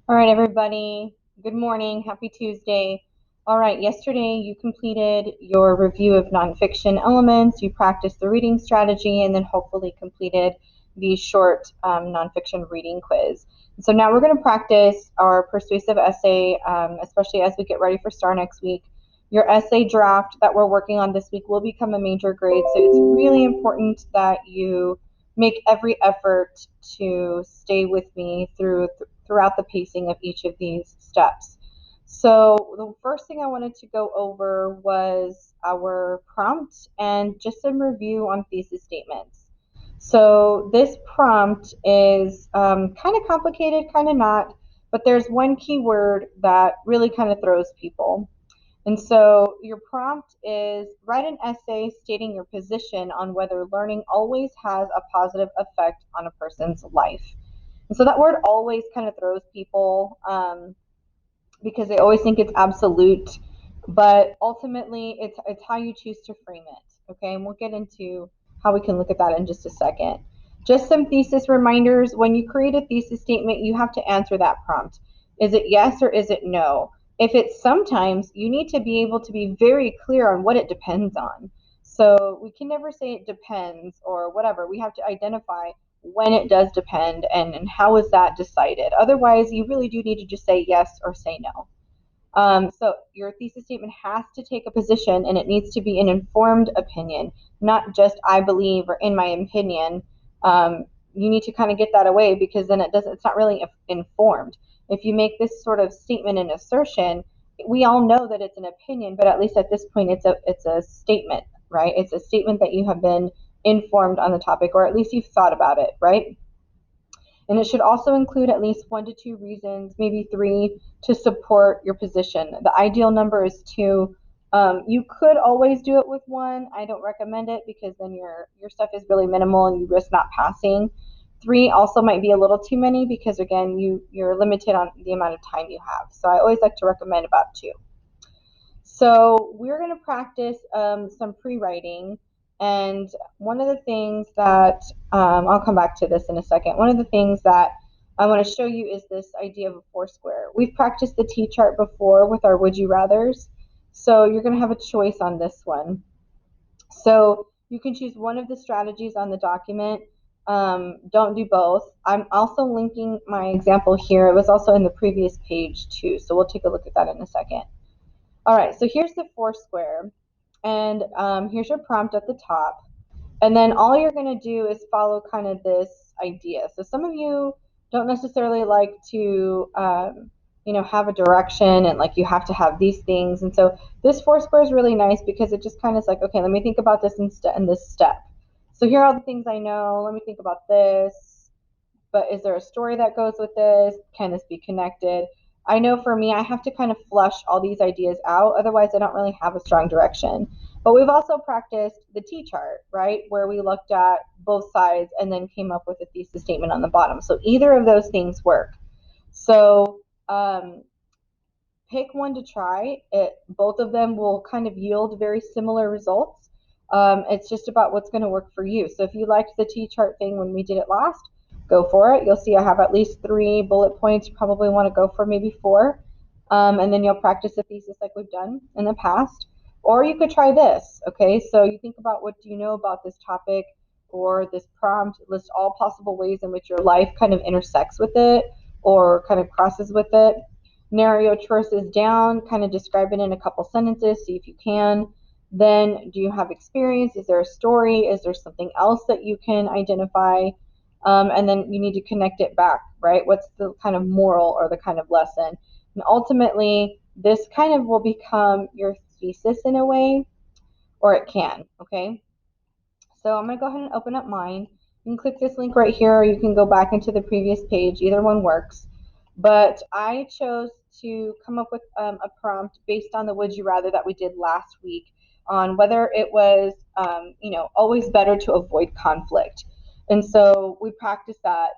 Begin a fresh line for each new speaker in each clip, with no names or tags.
All right, everybody. Good morning. Happy Tuesday. All right, yesterday you completed your review of nonfiction elements, you practiced the reading strategy, and then hopefully completed the short nonfiction reading quiz. So now we're going to practice our persuasive essay, especially as we get ready for STAR next week. Your essay draft that we're working on this week will become a major grade, so it's really important that you make every effort to stay with me throughout the pacing of each of these steps. So the first thing I wanted to go over was our prompt and just some review on thesis statements. So this prompt is kind of complicated, kind of not, but there's one keyword that really kind of throws people. And so your prompt is write an essay stating your position on whether learning always has a positive effect on a person's life. And so that word always kind of throws people because they always think it's absolute, but ultimately it's how you choose to frame it. Okay, and we'll get into how we can look at that in just a second. Just some thesis reminders. When you create a thesis statement, you have to answer that prompt. Is it yes or is it no? If it's sometimes, you need to be able to be very clear on what it depends on. So we can never say it depends or whatever. We have to identify when it does depend and how is that decided. Otherwise, you really do need to just say yes or say no. So your thesis statement has to take a position and it needs to be an informed opinion, not just I believe or in my opinion. You need to kind of get that away because then it's not really informed. If you make this sort of statement and assertion, we all know that it's an opinion, but at least at this point it's a statement, right? It's a statement that you have been informed on the topic, or at least you've thought about it, right? And it should also include at least 1 to 2 reasons, maybe 3, to support your position. The ideal number is 2. You could always do it with 1. I don't recommend it because then your stuff is really minimal and you risk not passing. 3 also might be a little too many because again you're limited on the amount of time you have. So I always like to recommend about 2. So we're going to practice some pre-writing. And one of the things that, I'll come back to this in a second. One of the things that I want to show you is this idea of a foursquare. We've practiced the T-chart before with our would you rathers. So you're going to have a choice on this one. So you can choose one of the strategies on the document. Don't do both. I'm also linking my example here. It was also in the previous page too. So we'll take a look at that in a second. All right, so here's the foursquare, and here's your prompt at the top. And then all you're going to do is follow kind of this idea. So some of you don't necessarily like to, have a direction and like you have to have these things. And so this foursquare is really nice because it just kind of is like, okay, let me think about this in this step. So here are all the things I know. Let me think about this. But is there a story that goes with this? Can this be connected? I know for me, I have to kind of flush all these ideas out. Otherwise, I don't really have a strong direction. But we've also practiced the T-chart, right? Where we looked at both sides and then came up with a thesis statement on the bottom. So either of those things work. So pick one to try. Both of them will kind of yield very similar results. It's just about what's going to work for you. So if you liked the T-chart thing when we did it last, go for it. You'll see I have at least 3 bullet points. You probably want to go for maybe 4. And then you'll practice a thesis like we've done in the past. Or you could try this, okay? So you think about what do you know about this topic or this prompt, list all possible ways in which your life kind of intersects with it or kind of crosses with it. Narrow your choices down, kind of describe it in a couple sentences, see if you can. Then, do you have experience? Is there a story? Is there something else that you can identify? And then you need to connect it back, right? What's the kind of moral or the kind of lesson? And ultimately, this kind of will become your thesis in a way, or it can, okay? So I'm going to go ahead and open up mine. You can click this link right here, or you can go back into the previous page. Either one works. But I chose to come up with a prompt based on the would you rather that we did last week on whether it was, always better to avoid conflict. And so we practiced that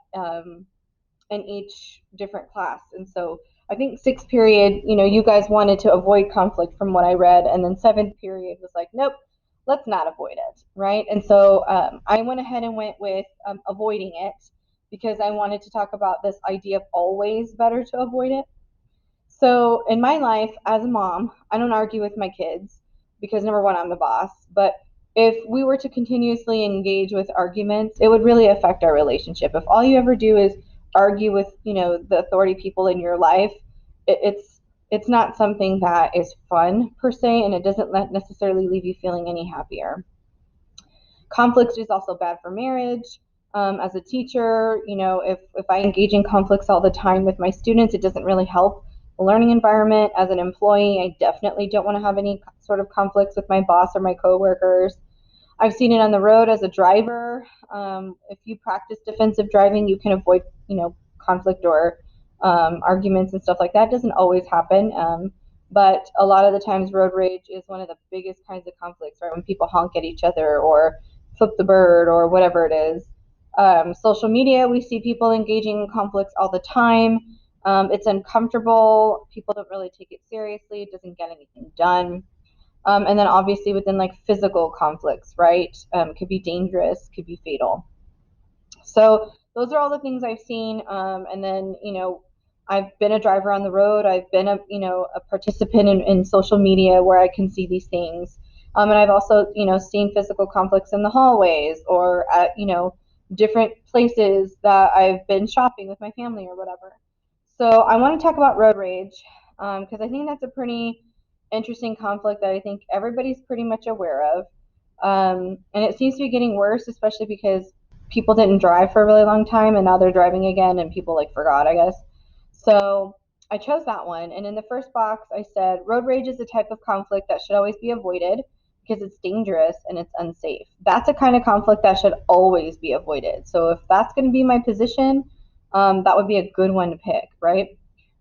in each different class. And so I think 6th period, you guys wanted to avoid conflict from what I read. And then 7th period was like, nope, let's not avoid it, right? And so I went ahead and went with avoiding it. because I wanted to talk about this idea of always better to avoid it. So in my life as a mom, I don't argue with my kids because number one, I'm the boss. But if we were to continuously engage with arguments, it would really affect our relationship. If all you ever do is argue with, the authority people in your life, it's not something that is fun per se, and it doesn't necessarily leave you feeling any happier. Conflict is also bad for marriage. As a teacher, if I engage in conflicts all the time with my students, it doesn't really help the learning environment. As an employee, I definitely don't want to have any sort of conflicts with my boss or my coworkers. I've seen it on the road as a driver. If you practice defensive driving, you can avoid, conflict or arguments and stuff like that. It doesn't always happen. But a lot of the times, road rage is one of the biggest kinds of conflicts, right? When people honk at each other or flip the bird or whatever it is. Social media, we see people engaging in conflicts all the time. It's uncomfortable. People don't really take it seriously. It doesn't get anything done. And then obviously within like physical conflicts, right? Could be dangerous, could be fatal. So those are all the things I've seen. And then, I've been a driver on the road. I've been a participant in social media where I can see these things. And I've also, seen physical conflicts in the hallways or at, different places that I've been shopping with my family or whatever. So I want to talk about road rage because I think that's a pretty interesting conflict that I think everybody's pretty much aware of. And it seems to be getting worse, especially because people didn't drive for a really long time and now they're driving again and people like forgot, I guess. So I chose that one. And in the first box, I said road rage is a type of conflict that should always be avoided because it's dangerous and it's unsafe. That's a kind of conflict that should always be avoided. So if that's going to be my position, that would be a good one to pick, right?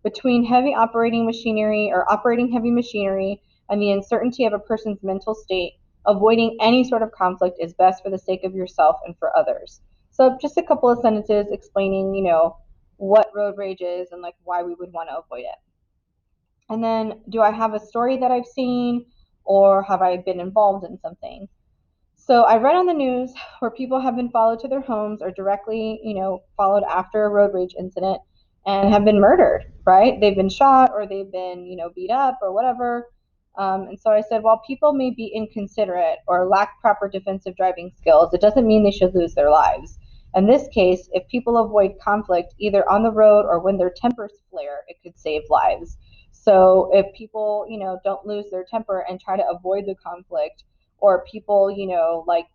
Between heavy operating machinery or operating heavy machinery and the uncertainty of a person's mental state, avoiding any sort of conflict is best for the sake of yourself and for others. So just a couple of sentences explaining, what road rage is and like why we would want to avoid it. And then do I have a story that I've seen or have I been involved in something? So I read on the news where people have been followed to their homes or directly, followed after a road rage incident and have been murdered, right? They've been shot or they've been, beat up or whatever. And so I said, while people may be inconsiderate or lack proper defensive driving skills, it doesn't mean they should lose their lives. In this case, if people avoid conflict either on the road or when their tempers flare, it could save lives. So if people, don't lose their temper and try to avoid the conflict, or people, like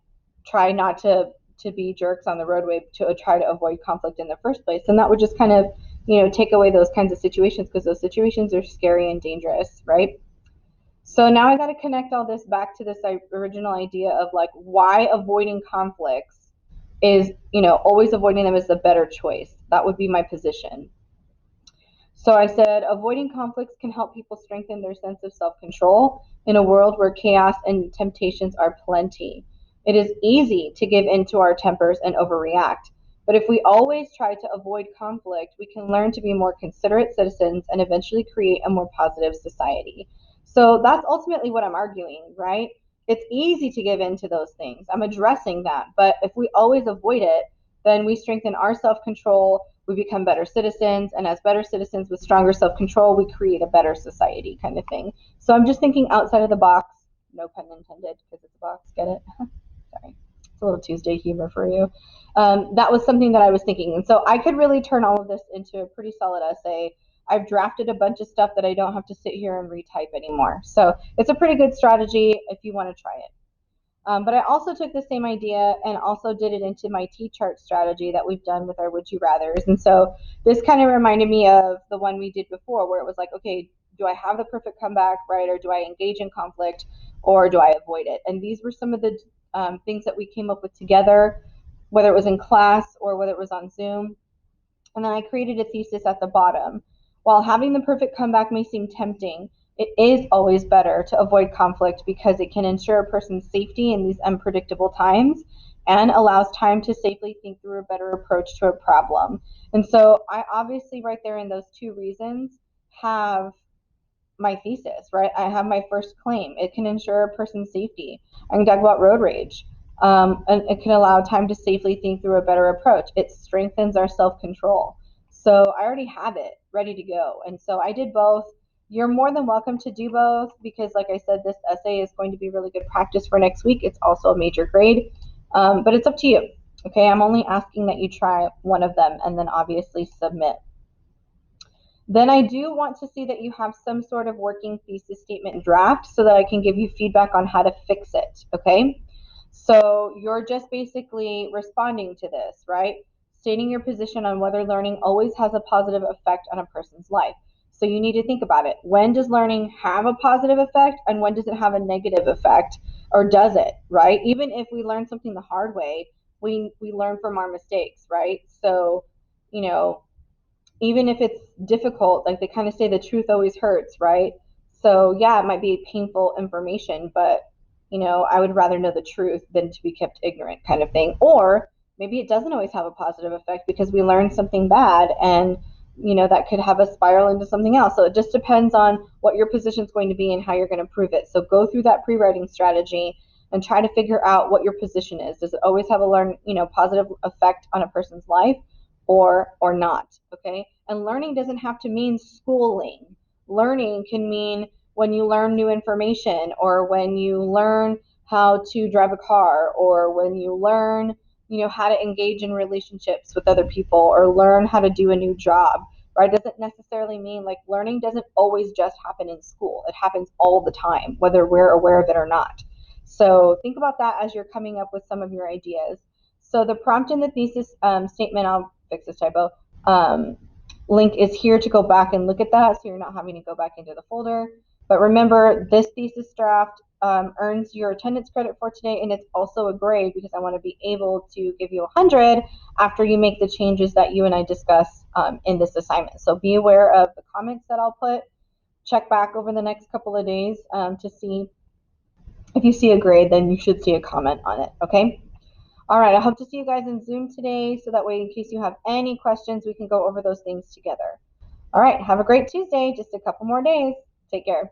try not to be jerks on the roadway to try to avoid conflict in the first place, then that would just kind of, take away those kinds of situations because those situations are scary and dangerous, right? So now I got to connect all this back to this original idea of like why avoiding conflicts is, always avoiding them is the better choice. That would be my position. So I said, avoiding conflicts can help people strengthen their sense of self control in a world where chaos and temptations are plenty. It is easy to give in to our tempers and overreact. But if we always try to avoid conflict, we can learn to be more considerate citizens and eventually create a more positive society. So that's ultimately what I'm arguing, right? It's easy to give in to those things. I'm addressing that. But if we always avoid it, then we strengthen our self control, we become better citizens, and as better citizens with stronger self-control, we create a better society kind of thing. So I'm just thinking outside of the box, no pun intended, because it's a box, get it? Sorry, it's a little Tuesday humor for you. That was something that I was thinking, and so I could really turn all of this into a pretty solid essay. I've drafted a bunch of stuff that I don't have to sit here and retype anymore. So it's a pretty good strategy if you want to try it. But I also took the same idea and also did it into my T-chart strategy that we've done with our Would You Rathers. And so this kind of reminded me of the one we did before where it was like, okay, do I have the perfect comeback, right? Or do I engage in conflict or do I avoid it? And these were some of the things that we came up with together, whether it was in class or whether it was on Zoom. And then I created a thesis at the bottom. While having the perfect comeback may seem tempting, it is always better to avoid conflict because it can ensure a person's safety in these unpredictable times and allows time to safely think through a better approach to a problem. And so I obviously right there in those two reasons have my thesis, right? I have my first claim. It can ensure a person's safety. I can talk about road rage. And it can allow time to safely think through a better approach. It strengthens our self-control. So I already have it ready to go. And so I did both. You're more than welcome to do both because, like I said, this essay is going to be really good practice for next week. It's also a major grade, but it's up to you. Okay, I'm only asking that you try one of them and then obviously submit. Then I do want to see that you have some sort of working thesis statement draft so that I can give you feedback on how to fix it, okay? So you're just basically responding to this, right? Stating your position on whether learning always has a positive effect on a person's life. So you need to think about it. When does learning have a positive effect and when does it have a negative effect? Or does it, right? Even if we learn something the hard way, we learn from our mistakes, right? So, you know, even if it's difficult, like they kind of say the truth always hurts, right? So yeah, it might be painful information, but I would rather know the truth than to be kept ignorant kind of thing. Or maybe it doesn't always have a positive effect because we learned something bad and that could have us spiral into something else. So it just depends on what your position is going to be and how you're going to prove it. So go through that pre-writing strategy and try to figure out what your position is. Does it always have a positive effect on a person's life? Or not, okay? And learning doesn't have to mean schooling. Learning can mean when you learn new information, or when you learn how to drive a car, or when you learn how to engage in relationships with other people, or learn how to do a new job, right? It doesn't necessarily mean, like, learning doesn't always just happen in school. It happens all the time, whether we're aware of it or not. So think about that as you're coming up with some of your ideas. So the prompt in the thesis statement, I'll fix this typo, link is here to go back and look at that, so you're not having to go back into the folder. But remember, this thesis draft earns your attendance credit for today, and it's also a grade because I want to be able to give you 100 after you make the changes that you and I discuss in this assignment. So be aware of the comments that I'll put. Check back over the next couple of days to see if you see a grade, then you should see a comment on it, okay? All right, I hope to see you guys in Zoom today so that way in case you have any questions, we can go over those things together. All right, have a great Tuesday, just a couple more days. Take care.